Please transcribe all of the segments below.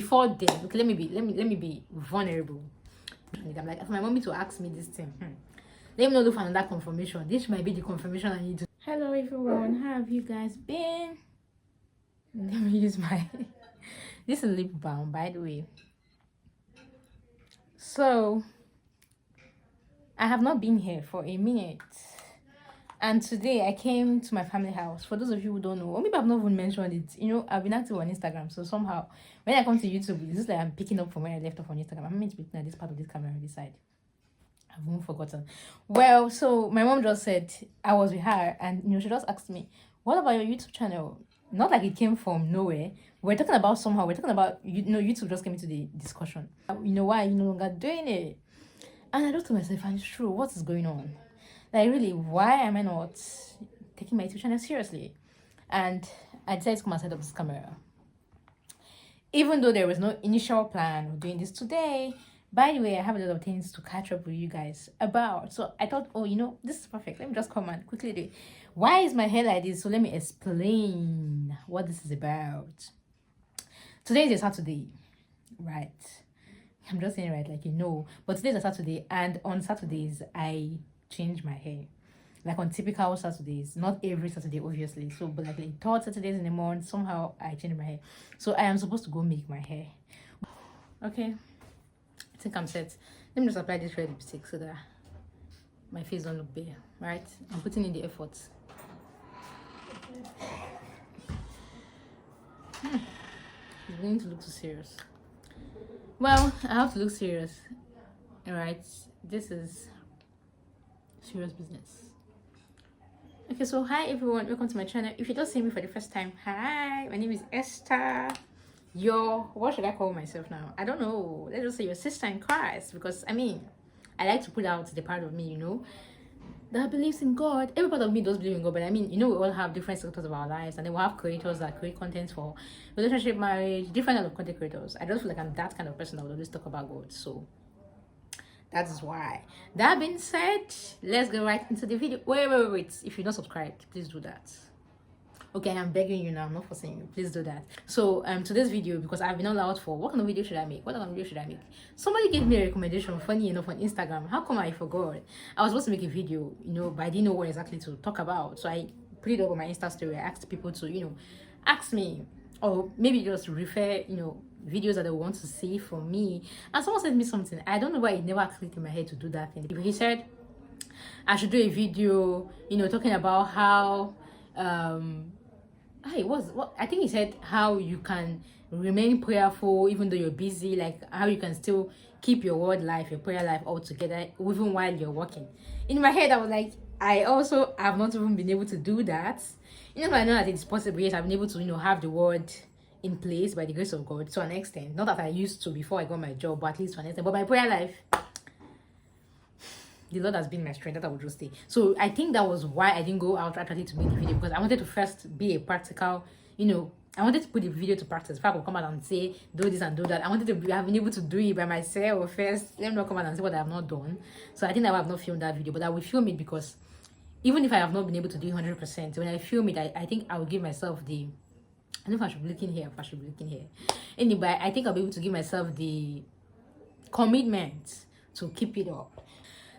Before then, okay, let me be vulnerable. I'm like, for my mommy to ask me this thing, let me not look for another confirmation. This might be the confirmation I need to. Hello everyone, how have you guys been? Let me use my this is lip balm, by the way. So I have not been here for a minute. And today I came to my family house. For those of you who don't know, or maybe I've not even mentioned it, I've been active on Instagram. So somehow, when I come to YouTube, it's just like I'm picking up from where I left off on Instagram. I'm meant to be looking at this part of this camera on this side. I've even forgotten. Well, so my mom just said I was with her, and she just asked me, "What about your YouTube channel?" Not like it came from nowhere. We're talking about YouTube just came into the discussion. Why are you no longer doing it? And I just told myself, and it's true. What is going on? Like, really, why am I not taking my YouTube channel seriously? And I decided to come and set up this camera. Even though there was no initial plan of doing this today, by the way, I have a lot of things to catch up with you guys about. So I thought, this is perfect. Let me just come and quickly do it. Why is my hair like this? So let me explain what this is about. Today is a Saturday, right? I'm just saying right, but today's a Saturday, and on Saturdays, I change my hair. Like on typical Saturdays, not every Saturday, obviously. So, but like third Saturdays in the morning, somehow I change my hair. So I am supposed to go make my hair. Okay, I think I'm set. Let me just apply this red lipstick so that my face don't look bare, right? I'm putting in the effort. It's going to look too serious. Well, I have to look serious. Alright, this is serious business. Okay, so hi everyone, welcome to my channel. If you don't see me for the first time, hi, my name is Esther. What should I call myself now? I don't know. Let's just say your sister in Christ, because I like to put out the part of me, that believes in God. Every part of me does believe in God, but we all have different sectors of our lives, and then we have creators that create content for relationship, marriage, different kind of content creators. I just feel like I'm that kind of person that would always talk about God. So that is why. That being said, let's go right into the video. Wait. If you're not subscribed, please do that. Okay, I'm begging you now. I'm not forcing you. Please do that. So today's video, because I've been allowed for what kind of video should I make? Somebody gave me a recommendation, funny enough, on Instagram. How come I forgot? I was supposed to make a video, but I didn't know what exactly to talk about. So I put it up on my Insta story. I asked people to, ask me, or maybe just refer, videos that they want to see from me. And someone sent me something. I don't know why it never clicked in my head to do that thing. He said I should do a video, talking about how I think he said how you can remain prayerful even though you're busy, like how you can still keep your word life, your prayer life all together even while you're working. In my head, I was like, I also have not even been able to do that. But I know that it's possible. Yes, I've been able to have the word in place by the grace of God to an extent. Not that I used to before I got my job, but at least to an extent. But my prayer life, the Lord has been my strength, that I would just say. So I think that was why I didn't go out actually to make the video, because I wanted to first be a practical, I wanted to put the video to practice. If I could come out and say, do this and do that, I wanted to have been able to do it by myself first. Let me not come out and say what I have not done. So I think that I have not filmed that video, but I will film it because even if I have not been able to do it 100%, when I film it, I think I will give myself the, I don't know if I should be looking here, Anyway, I think I'll be able to give myself the commitment to keep it up.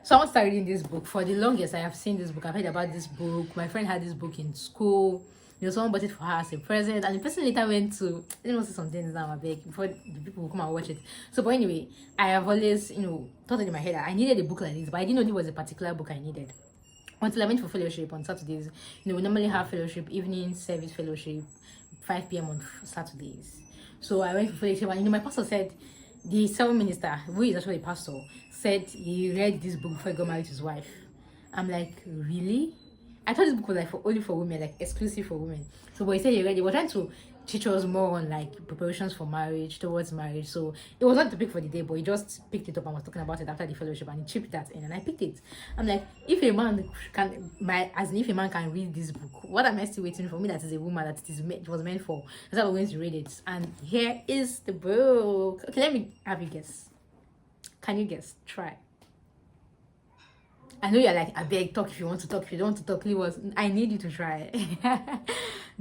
So I want to start reading this book. For the longest, I have seen this book. I've heard about this book. My friend had this book in school. Someone bought it for her as a present. And the person later went to, let me say some things now, before the people will come and watch it. So, but anyway, I have always, thought in my head that I needed a book like this, but I didn't know it was a particular book I needed. Until I went for fellowship on Saturdays. We normally have fellowship, evening service fellowship, 5 p.m. on Saturdays. So I went for fellowship, and my pastor said, the sermon minister, who is actually a pastor, said he read this book before he got married to his wife. I'm like, really? I thought this book was like only for women, like exclusive for women. So but he said he read it. He was trying to teach us more on like preparations for marriage, towards marriage. So it was not the pick for the day, but he just picked it up and was talking about it after the fellowship, and he chipped that in, and I picked it. I'm like, if a man can read this book, what am I still waiting for? Me that is a woman that it was meant for. That's why we're going to read it. And here is the book. Okay, let me have you guess. Can you guess? Try. I know you're like, I beg, talk if you want to talk. If you don't want to talk, leave us. I need you to try.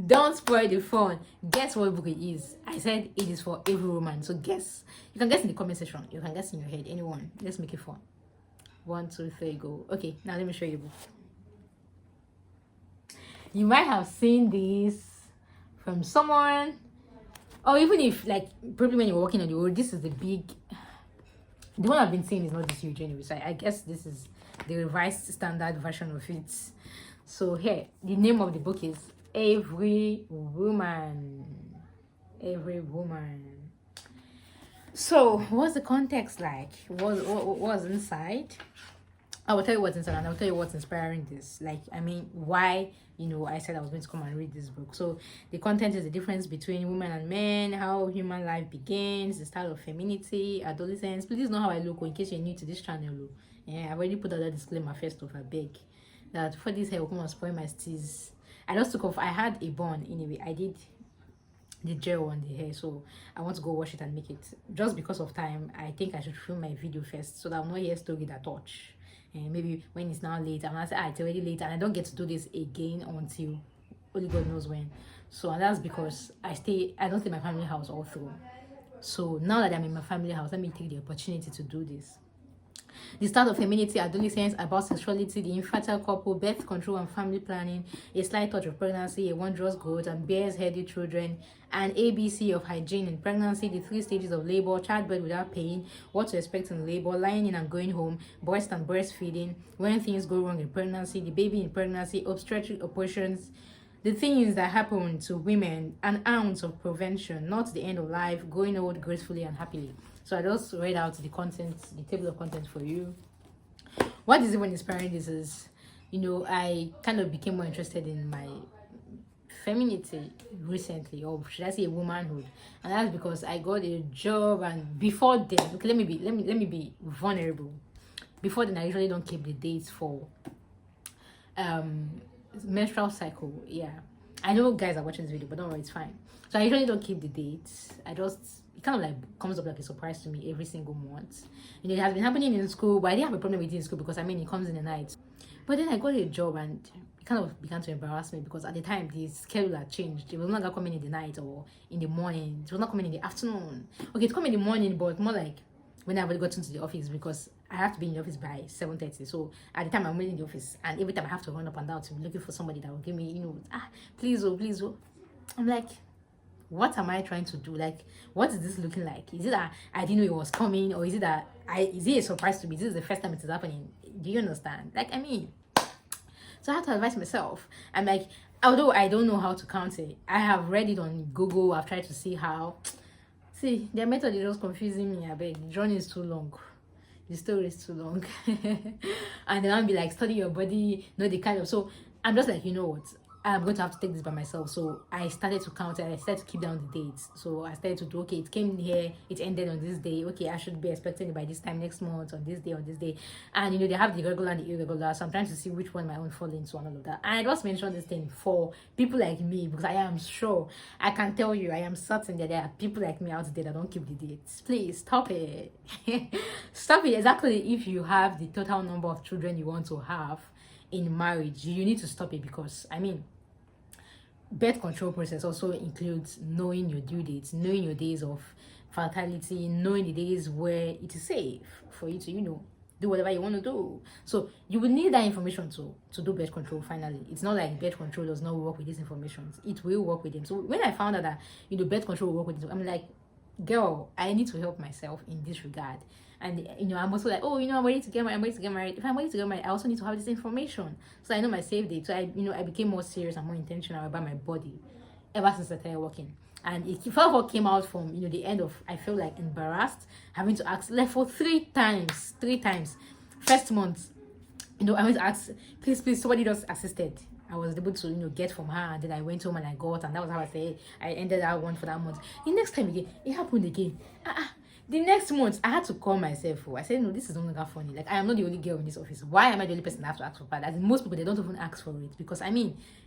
Don't spoil the fun. Guess what book it is? I said it is for every woman. So guess. You can guess in the comment section. You can guess in your head. Anyone. Let's make it fun. 1, 2, 3, go. Okay, now let me show you the book. You might have seen this from someone, or even if, like, probably when you're walking on the road, this is the one I've been seeing is not this huge anyway, so I guess this is the revised standard version of it. So here, the name of the book is Every Woman. Every Woman. So what's the context like? What was inside? I will tell you what's inside, and I'll tell you what's inspiring this. Like, I mean, why, I said I was going to come and read this book. So the content is the difference between women and men, how human life begins, the style of femininity, adolescence. Please know how I look, in case you're new to this channel. Yeah, I've already put out that disclaimer first off, I beg. That for this hair will come and spoil my steez. I just took off, I had a bun anyway. I did the gel on the hair, so I want to go wash it and make it. Just because of time, I think I should film my video first, so that I'm not here story that touch. And maybe when it's now late, I'm gonna say, it's already late, and I don't get to do this again until only God knows when. So, and that's because I don't stay in my family house all through. So now that I'm in my family house, let me take the opportunity to do this. The start of femininity, adolescence, about sexuality, the infertile couple, birth control and family planning, a slight touch of pregnancy, a wondrous growth, and bears healthy children, an ABC of hygiene in pregnancy, the 3 stages of labor, childbirth without pain, what to expect in labor, lying in and going home, breast and breastfeeding, when things go wrong in pregnancy, the baby in pregnancy, obstetric operations, the things that happen to women, an ounce of prevention, not the end of life, growing old gracefully and happily. So I just read out the content, the table of contents for you. What is even inspiring this is, I kind of became more interested in my femininity recently, or should I say womanhood, and that's because I got a job. And before then, okay, let me be vulnerable. Before then, I usually don't keep the dates for menstrual cycle. Yeah, I know guys are watching this video, but don't worry, it's fine. So I usually don't keep the dates. It kind of like comes up like a surprise to me every single month. It has been happening in school, but I didn't have a problem with it in school because it comes in the night. But then I got a job, and it kind of began to embarrass me because at the time the schedule had changed. It was not coming in the night or in the morning. It was not coming in the afternoon. Okay, it's coming in the morning, but more like when I already got into the office, because I have to be in the office by 7:30. So at the time I'm in the office, and every time I have to run up and down to be looking for somebody that will give me, please, oh. I'm like, what am I trying to do? Like, what is this looking like? Is it that I didn't know it was coming, or is it that is it a surprise to me? This is the first time it is happening. Do you understand? Like, so I had to advise myself. I'm like, although I don't know how to count it, I have read it on Google. I've tried to see how. See, their method is just confusing me. I beg. The journey is too long. The story is too long. And then I'll be like, study your body, know the kind of. So I'm just like, you know what? I'm going to have to take this by myself. So I started to count it. I started to keep down the dates. So I started to do, okay, it came here, it ended on this day. Okay, I should be expecting it by this time next month, on this day. And they have the regular and the irregular. So I'm trying to see which one my own fall into and all of that. And I just mentioned this thing for people like me, because I am sure, I can tell you, I am certain that there are people like me out there that don't keep the dates. Please stop it. Stop it. Exactly. If you have the total number of children you want to have in marriage, you need to stop it, because birth control process also includes knowing your due dates, knowing your days of fertility, knowing the days where it is safe for you to do whatever you want to do. So you will need that information to do birth control. Finally, it's not like birth control does not work with these information. It will work with them. So when I found out that birth control will work with them, I'm like, girl, I need to help myself in this regard. And I'm also like, I'm ready to get married. If I'm ready to get married, I also need to have this information, so I know my safe date. So I became more serious and more intentional about my body ever since I started working. And it first of all came out from the end of, I feel like embarrassed having to ask, like, for three times. First month, I went to ask, please, somebody just assisted. I was able to get from her, and then I went home and I got, and that was how I ended that one for that month. The next time again, it happened again. The next month, I had to call myself. I said, no, this is no longer funny. Like, I am not the only girl in this office. Why am I the only person that have to ask for pad? As in, most people, they don't even ask for it, because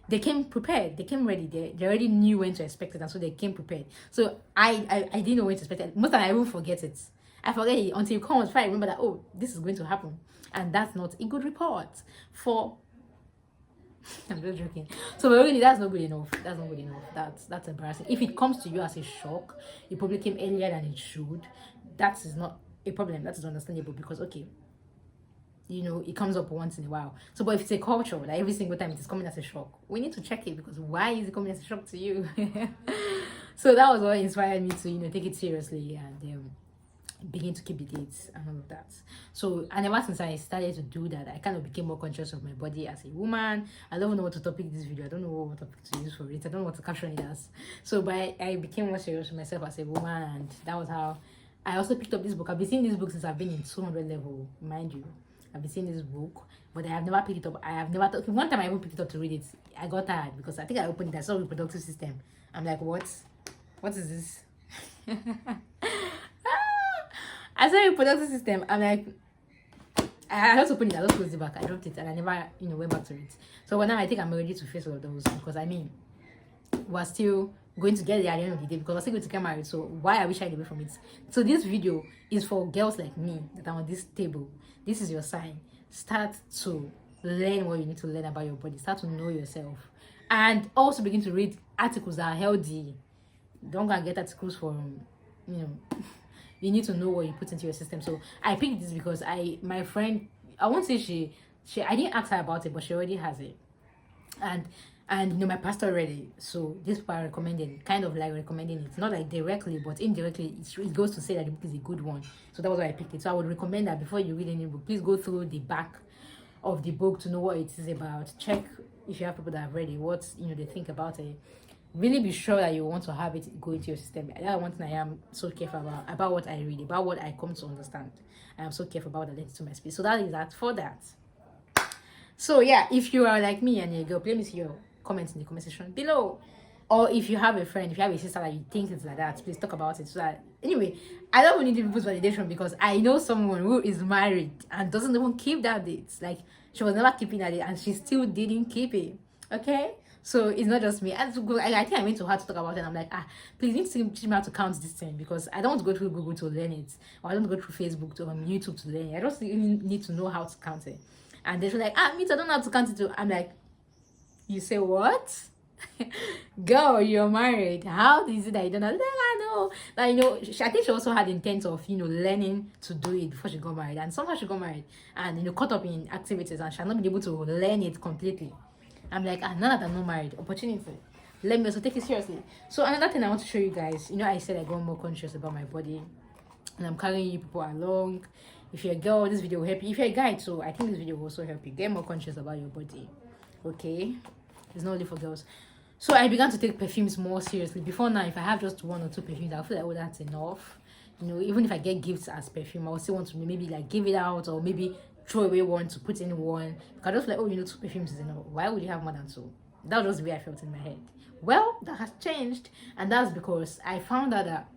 they came prepared. They came ready. They already knew when to expect it, and so they came prepared. So I didn't know when to expect it. Most of the time, I will forget it. I forget it until it comes. I remember that, oh, this is going to happen. And that's not a good report for I'm just joking. So really, that's not good enough. That's not good enough. That's embarrassing. If it comes to you as a shock, it probably came earlier than it should. That is not a problem. That is understandable because okay, it comes up once in a while. So, but if it's a culture that every single time it is coming as a shock, we need to check it because why is it coming as a shock to you? So that was what inspired me to take it seriously and begin to keep the dates and all of that. So, and ever since I started to do that, I kind of became more conscious of my body as a woman. I don't know what to topic this video. I don't know what topic to use for it. I don't know what to caption it as. So, but I became more serious with myself as a woman, and that was how I also picked up this book. I've been seeing this book since I've been in 200 level, mind you. I've been seeing this book, but I have never picked it up. I have never one time I even picked it up to read it. I got tired because I think I opened it. I saw reproductive system. I'm like, what? What is this? I saw reproductive system. I'm like, I just opened it. I just closed it back. I dropped it, and I never, went back to it. So but now I think I'm ready to face all of those because we're still going to get there at the end of the day because we're still going to get married. So why are we shying away from it? So this video is for girls like me that are on this table. This is your sign. Start to learn what you need to learn about your body. Start to know yourself, and also begin to read articles that are healthy. Don't go and get articles from, you need to know what you put into your system. So I picked this because my friend, I won't say she I didn't ask her about it, but she already has it, and my pastor read it. So this people are recommending, kind of like recommending it, not like directly but indirectly. It goes to say that the book is a good one. So that was why I picked it. So I would recommend that before you read any book, please go through the back of the book to know what it is about. Check if you have people that have read it, what they think about it. Really be sure that you want to have it go into your system. That's one thing I am so careful about what I read, about what I come to understand. I am so careful about that to my speech. So that is that for that. So yeah, if you are like me and you're a girl, please leave your comments in the comment section below. Or if you have a friend, if you have a sister that you think it's like that, please talk about it. So that anyway, I don't need people's validation because I know someone who is married and doesn't even keep that date. Like she was never keeping that date and she still didn't keep it. Okay? So it's not just me. I think I went to her to talk about it and I'm like, please need to teach me how to count this thing because I don't want to go through Google to learn it. Or I don't go through Facebook to YouTube to learn it. I just even need to know how to count it. And they're like, me too, I don't know how to count it too. I'm like, you say what? Girl, you're married. How is it that you don't know? Like, I know. Like, I think she also had intent of, learning to do it before she got married. And somehow she got married and, caught up in activities and she had not been able to learn it completely. I'm like, now that I'm not married, opportunity. Let me also take it seriously. So another thing I want to show you guys, I said I got more conscious about my body and I'm carrying you people along. If you're a girl, this video will help you. If you're a guy too, I think this video will also help you get more conscious about your body. Okay? It's not only for girls. So I began to take perfumes more seriously. Before now, if I have just 1 or 2 perfumes, I feel like, oh, that's enough. Even if I get gifts as perfume, I will still want to maybe like give it out or maybe throw away one to put in one. Because I just like, 2 perfumes is enough. Why would you have more than 2? That was the way I felt in my head. Well, that has changed. And that's because I found out that,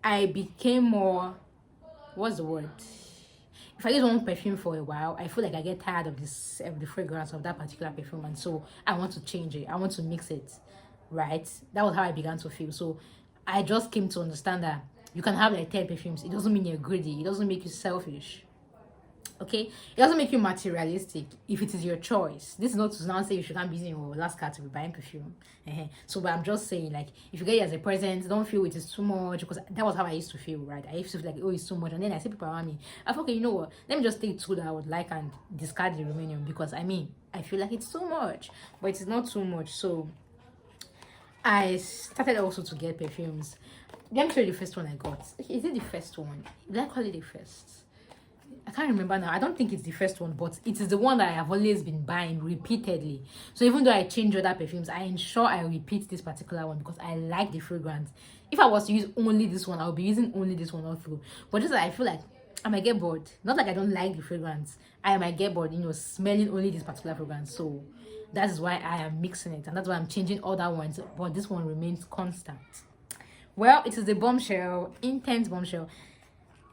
I became more, what's the word? If I use one perfume for a while, I feel like I get tired of the fragrance of that particular perfume, and so I want to change it. I want to mix it, right? That was how I began to feel. So I just came to understand that you can have like 10 perfumes. It doesn't mean you're greedy. It doesn't make you selfish. Okay? It doesn't make you materialistic if it is your choice. This is not to now say you shouldn't be using your last card to be buying perfume. So, but I'm just saying, like, if you get it as a present, don't feel it is too much, because that was how I used to feel, right? I used to feel like, oh, it's too much. And then I see people around me. I thought, okay, you know what? Let me just take 2 that I would like and discard the remaining, because I feel like it's too much. But it's not too much. So I started also to get perfumes. Let me show you the first one I got. Is it the first one? Did I call it the first? I can't remember now. I don't think it's the first one, but it is the one that I have always been buying repeatedly. So even though I change other perfumes, I ensure I repeat this particular one because I like the fragrance. If I was to use only this one, I'll be using only this one all through. But just like I feel like I might get bored. Not like I don't like the fragrance. I might get bored, smelling only this particular fragrance. So that is why I am mixing it, and that's why I'm changing other ones. But this one remains constant. Well, it is the Bombshell, Intense Bombshell.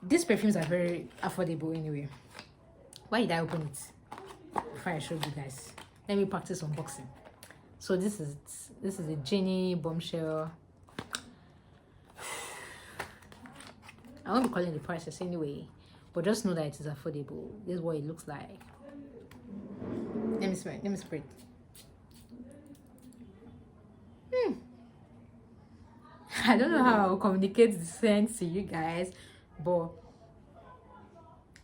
These perfumes are very affordable anyway. Why did I open it before I showed you guys? Let me practice unboxing. So this is a Jenny Bombshell. I won't be calling the prices anyway, but just know that it is affordable. This is what it looks like. Let me smell it. Let me spray it. I don't know how I'll communicate the scent to you guys, but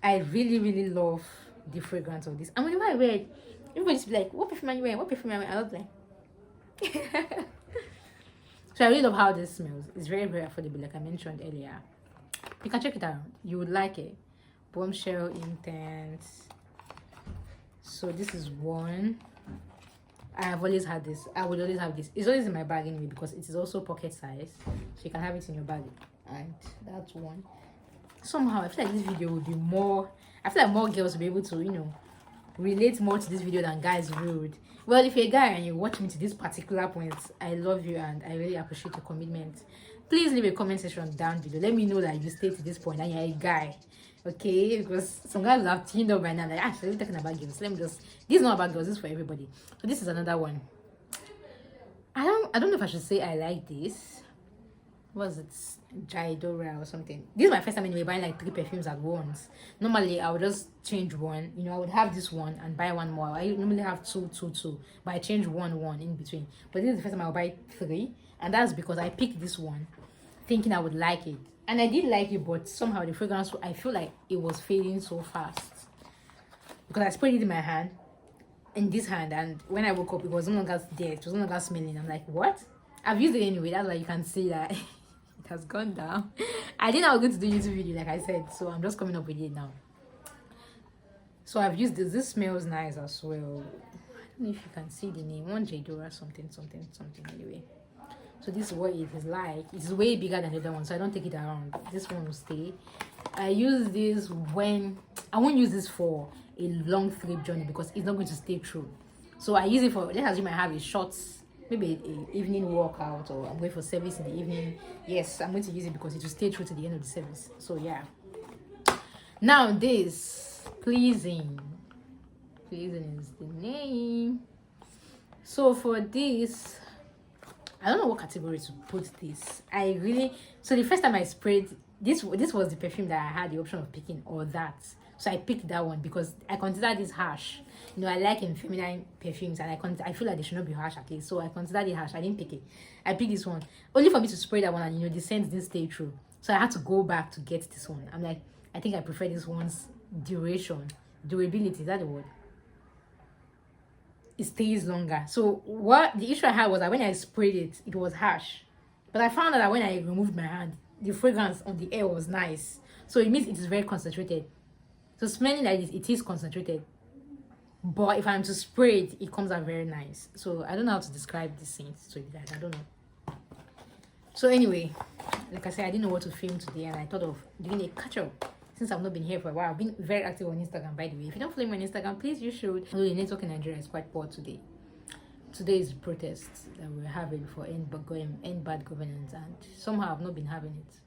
I really, really love the fragrance of this. And whenever I wear it, everybody's like, what perfume are you wearing? What perfume are you wearing? I was like, so I really love how this smells. It's very, very affordable, like I mentioned earlier. You can check it out. You would like it. Bombshell Intense. So this is one. I have always had this. I would always have this. It's always in my bag anyway because it is also pocket size. So you can have it in your bag. And that's one. Somehow I feel like this video will be more, I feel like more girls will be able to, you know, relate more to this video than guys would. Well, if you're a guy and you watch me to this particular point, I love you and I really appreciate your commitment. Please leave a comment section down below. Let me know that you stayed to this point and you're a guy. Okay, because some guys will have tuned up by now. Like, actually, we're talking about girls. Let me just, this is not about girls, this is for everybody. So this is another one. I don't know if I should say I like this. Was it Jaidora or something? This is my first time anyway buying like 3 perfumes at once. Normally I would just change one, you know, I would have this one and buy one more. I normally have two, but I change one in between. But this is the first time I'll buy 3, and that's because I picked this one thinking I would like it, and I did like it, but somehow the fragrance, I feel like it was fading so fast because I sprayed it in my hand, in this hand, and when I woke up it was no longer there, it was no longer smelling. I'm like, what? I've used it anyway, that's why you can see that it has gone down. I didn't know I was going to do a YouTube video like I said, so I'm just coming up with it now. So I've used this. This smells nice as well. I don't know if you can see the name. One Jaidora something anyway. So this is what it is like. It's way bigger than the other one, so I don't take it around. This one will stay. I use this when I won't use this for a long trip journey because it's not going to stay true. So I use it for, let's assume I have a short, maybe an evening workout, or I'm going for service in the evening. Yes, I'm going to use it because it will stay true to the end of the service. So yeah. Now this pleasing is the name. So for this, I don't know what category to put this. So the first time I sprayed this was the perfume that I had the option of picking, or that. So I picked that one because I consider this harsh. You know, I like feminine perfumes, and I feel like they should not be harsh at least. So I considered it harsh. I didn't pick it. I picked this one only for me to spray that one, and you know the scent didn't stay true. So I had to go back to get this one. I'm like, I think I prefer this one's durability. Is that the word? It stays longer. So what the issue I had was that when I sprayed it, it was harsh, but I found out that when I removed my hand, the fragrance on the air was nice. So it means it is very concentrated. So smelling like this, it is concentrated, but if I'm to spray it, it comes out very nice. So I don't know how to describe this scent to you guys. I don't know. So anyway, like I said, I didn't know what to film today, and I thought of doing a catch up. Since I've not been here for a while, I've been very active on Instagram, by the way. If you don't follow me on Instagram, please, you should. Although the network in Nigeria is quite poor today. Today is protests that we're having for end bad governance, and somehow I've not been having it.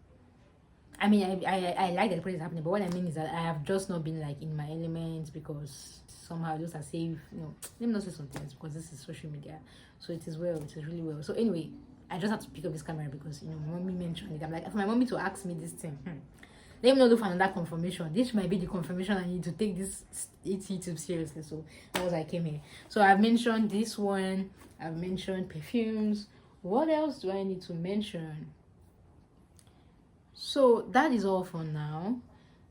I mean, I like that the protest is happening, but what I mean is that I have just not been like in my element, because somehow just as if, you know, let me not say some things because this is social media. So it is well, it is really well. So anyway, I just had to pick up this camera because, you know, my mommy mentioned it. I'm like, for my mommy to ask me this thing, let me not look for another confirmation. This might be the confirmation I need to take this YouTube seriously. So that was why I came here. So I've mentioned this one. I've mentioned perfumes. What else do I need to mention? So that is all for now.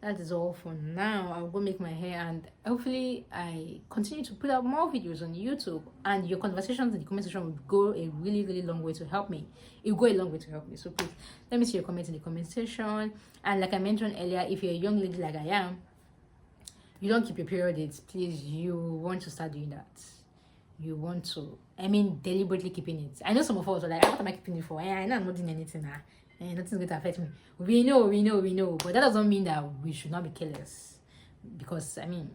I'll go make my hair, and hopefully I continue to put out more videos on YouTube, and your conversations in the comment section will go a really, really long way to help me. It will go a long way to help me. So please let me see your comments in the comment section. And like I mentioned earlier, if you're a young lady like I am, you don't keep your period dates, please, you want to start doing that. You want to, I mean, deliberately keeping it. I know some of us are like, what am I keeping it for? I know I'm not doing anything now. And nothing's going to affect me. We know, but that doesn't mean that we should not be careless, because I mean,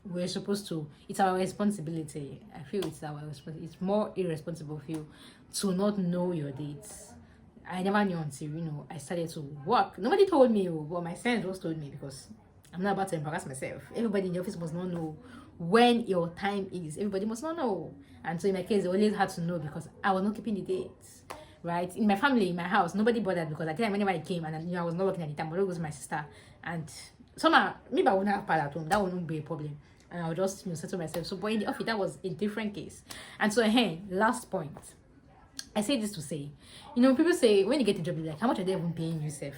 we're supposed to, it's our responsibility. I feel it's our responsibility. It's more irresponsible for you to not know your dates. I never knew until, you know, I started to work. Nobody told me, but my friends just told me, because I'm not about to embarrass myself. Everybody in the office must not know when your time is. Everybody must not know. And so in my case, they always had to know, because I was not keeping the dates. right? In my family, in my house, nobody bothered because I think whenever I came and I was not working at the time, but it was my sister. And somehow, maybe I wouldn't have pad at home. That wouldn't be a problem. And I would just settle myself. So, but in the office, that was a different case. And so, hey, last point. I say this to say, people say when you get a job, you're like, how much are they even paying you, Seth?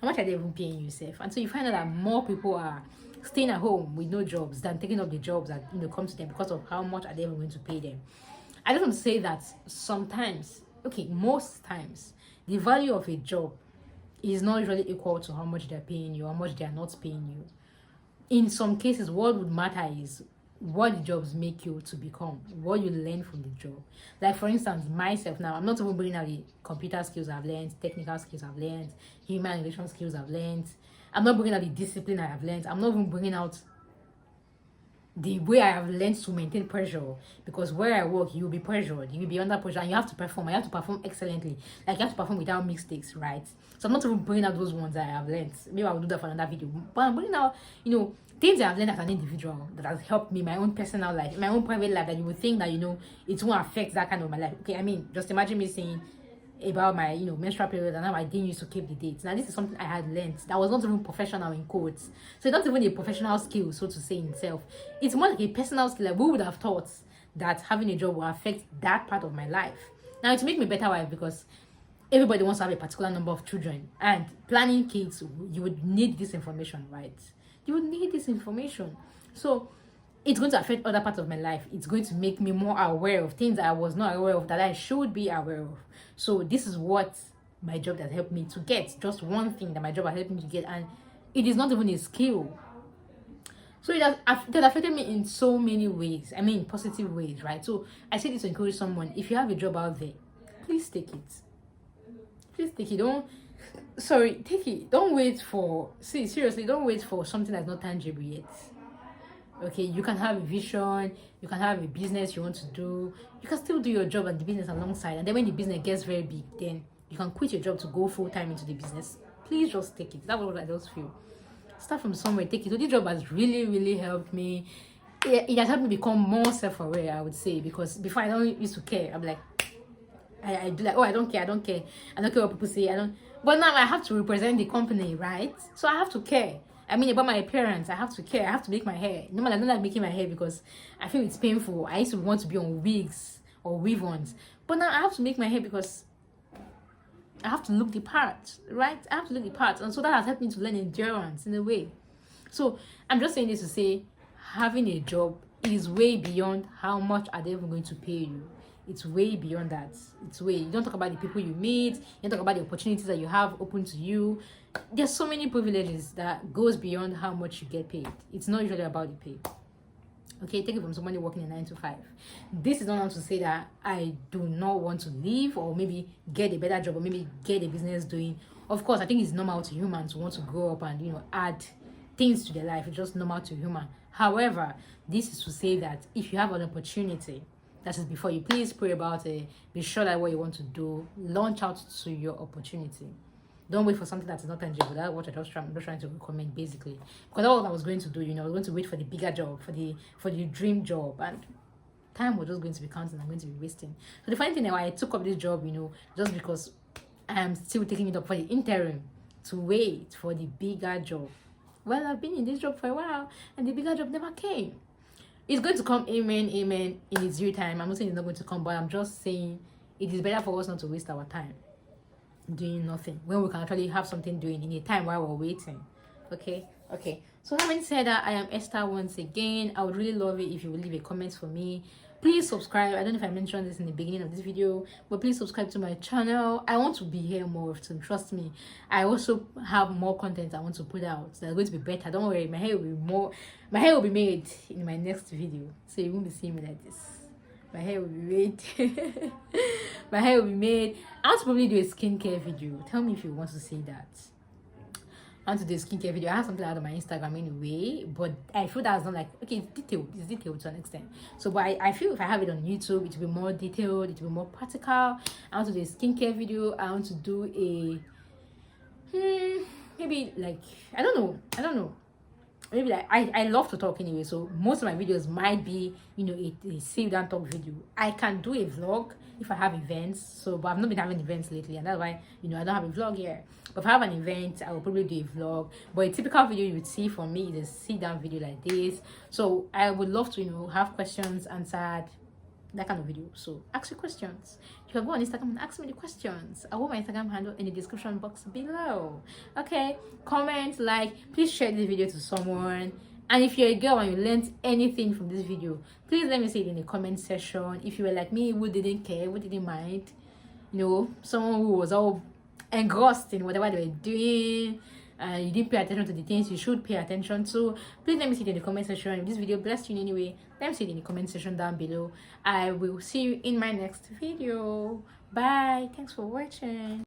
How much are they even paying you, Seth? And so you find out that more people are staying at home with no jobs than taking up the jobs that come to them because of how much are they even going to pay them. I just want to say that sometimes, most times, the value of a job is not usually equal to how much they're paying you, how much they are not paying you. In some cases, what would matter is what the jobs make you to become, what you learn from the job. Like, for instance, myself now, I'm not even bringing out the computer skills I've learned, technical skills I've learned, human relation skills I've learned. I'm not bringing out the discipline I have learned. I'm not even bringing out the way I have learned to maintain pressure, because where I work, you will be pressured, you will be under pressure, and you have to perform. I have to perform excellently, like you have to perform without mistakes, right? So I'm not even bringing out those ones that I have learned. Maybe I will do that for another video, but I'm bringing out, things I have learned as an individual that has helped me, my own personal life, my own private life, that you would think that it won't affect that kind of my life. Okay, I mean, just imagine me saying about my menstrual period and how I didn't used to keep the dates. Now this is something I had learned that was not even professional in quotes, so it's not even a professional skill, so to say, in itself. It's more like a personal skill. Like, who would have thought that having a job will affect that part of my life? Now, it make me a better wife, because everybody wants to have a particular number of children, and planning kids, you would need this information, right? You would need this information. So it's going to affect other parts of my life. It's going to make me more aware of things that I was not aware of, that I should be aware of. So this is what my job has helped me to get. Just one thing that my job has helped me to get, and it is not even a skill. So it has affected me in so many ways. I mean, positive ways, right? So I say this to encourage someone: if you have a job out there, please take it. Please take it. Take it. Don't wait for. Seriously, don't wait for something that's not tangible yet. Okay, you can have a vision, you can have a business you want to do, you can still do your job and the business alongside, and then when the business gets very big, then you can quit your job to go full time into the business. Please just take it. That's what I just feel. Start from somewhere, take it. So this job has really, really helped me. It has helped me become more self-aware, I would say, because before I don't used to care. I'm like, I do like, I don't care what people say. But now I have to represent the company, right? So I have to care. I mean, about my appearance, I have to care. I have to make my hair. Normally, I don't like making my hair because I feel it's painful. I used to want to be on wigs or weave-ons, but now I have to make my hair because I have to look the part, right? I have to look the part, and so that has helped me to learn endurance in a way. So I'm just saying this to say, having a job is way beyond how much are they even going to pay you. It's way beyond that. You don't talk about the people you meet, you don't talk about the opportunities that you have open to you. There's so many privileges that goes beyond how much you get paid. It's not usually about the pay. Okay, take it from somebody working a 9 to 5. This is not to say that I do not want to leave or maybe get a better job or maybe get a business doing. Of course, I think it's normal to humans to want to grow up and add things to their life. It's just normal to human. However, this is to say that if you have an opportunity, that is before you, please pray about it. Be sure that what you want to do, launch out to your opportunity. Don't wait for something that is not tangible. That's what I'm just trying to recommend, basically. Because that's what I was going to do. I was going to wait for the bigger job, for the dream job, and time was just going to be counting. I'm going to be wasting. So the funny thing is, I took up this job, just because I am still taking it up for the interim to wait for the bigger job. Well, I've been in this job for a while, and the bigger job never came. It's going to come, amen, in its due time. I'm not saying it's not going to come, but I'm just saying it is better for us not to waste our time doing nothing when we can actually have something doing in a time while we're waiting. Okay. So having said that, I am Esther once again. I would really love it if you would leave a comment for me. Please subscribe. I don't know if I mentioned this in the beginning of this video, but please subscribe to my channel. I want to be here more often, trust me. I also have more content I want to put out that's going to be better. Don't worry, my hair will be made in my next video, so you won't be seeing me like this. My hair will be made. My hair will be made. I want to probably do a skincare video. Tell me if you want to see that. I want to do a skincare video. I have something out on my Instagram anyway, but I feel that's not like, okay, it's detailed to an extent. So, but I feel if I have it on YouTube, it will be more detailed, it will be more practical. I want to do a skincare video. I want to do a maybe like I don't know. maybe like I love to talk anyway, so most of my videos might be, a sit down talk video. I can do a vlog if I have events, so but I've not been having events lately, and that's why I don't have a vlog here. But if I have an event, I will probably do a vlog. But a typical video you would see from me is a sit down video like this. So I would love to have questions answered, that kind of video. So ask your questions. You can go on Instagram and ask me the questions. I will my Instagram handle in the description box below. Okay, comment, like, please share this video to someone. And if you're a girl and you learned anything from this video, please let me see it in the comment section. If you were like me, who didn't care, who didn't mind, someone who was all engrossed in whatever they were doing, you didn't pay attention to the things you should pay attention to, please let me see it in the comment section. If this video blessed you in any way, let me see it in the comment section down below. I will see you in my next video. Bye. Thanks for watching.